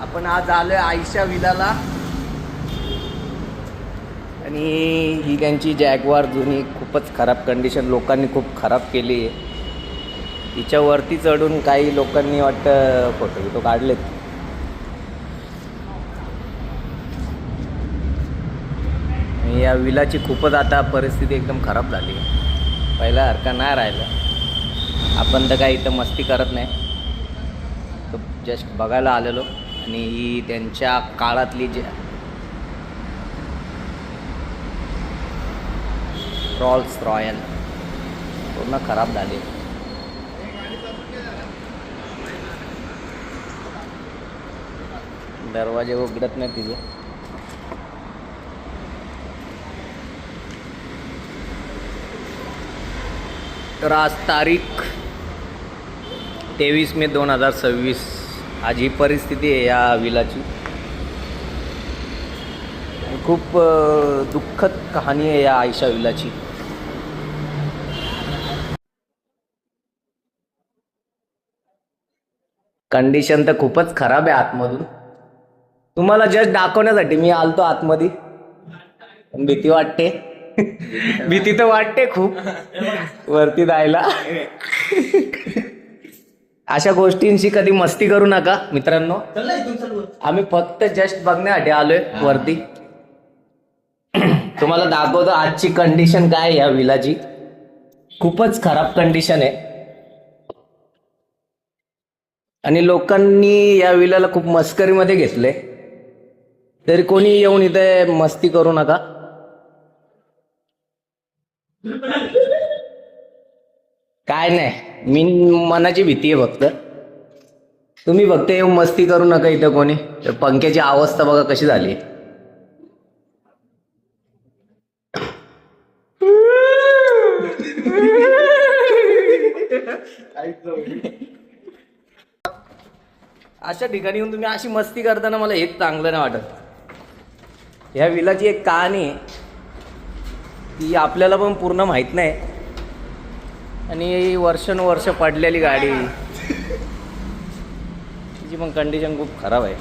आपण आज आलोय आयशा विलाला आणि ही त्यांची जॅगवार जुनी खूपच खराब कंडिशन लोकांनी खूप खराब केली आहे. तिच्यावरती चढून काही लोकांनी वाटतं फोटो काढलेत. या विलाची खूपच आता परिस्थिती एकदम खराब झाली आहे. पहिल्यासारखा नाही राहिलं. आपण तर काही इथं मस्ती करत नाही, तर जस्ट बघायला आलेलो. आणि ही त्यांच्या काळातली जे रॉल्स रॉयल पूर्ण खराब झाली. दरवाजे उघडत नाही तिचे. तर आज तारीख 23 मे 2026. आज ही परिस्थिती आहे या विलाची. खूप दुःखद कहाणी आहे या आयशा विलाची. कंडिशन तर खूपच खराब आहे आतमधून. तुम्हाला जस्ट दाखवण्यासाठी मी आलतो आतमध्ये. भीती वाटते. भीती तर वाटते खूप वरती जायला. अशा गोष्टींशी कधी मस्ती करू नका मित्रांनो. आम्ही फक्त जस्ट बघण्यासाठी आलोय वरती. तुम्हाला दाखवतो आजची कंडिशन काय आहे या विलाची. खूपच खराब कंडिशन आहे आणि लोकांनी या विलाला खूप मस्करीमध्ये घेतले. तरी कोणी येऊन इथे मस्ती करू नका. काय नाही, मी मनाची भीती आहे फक्त. तुम्ही फक्त येऊन मस्ती करू नका इथं कोणी. पंख्याची अवस्था बघा कशी झाली. अशा ठिकाणी येऊन तुम्ही अशी मस्ती करताना मला हेच चांगलं नाही वाटत. ह्या विलाची एक कहाणी आहे, ती आपल्याला पण पूर्ण माहीत नाही. आणि वर्षानुवर्ष पडलेली गाडी, तिची पण कंडिशन खूप खराब आहे.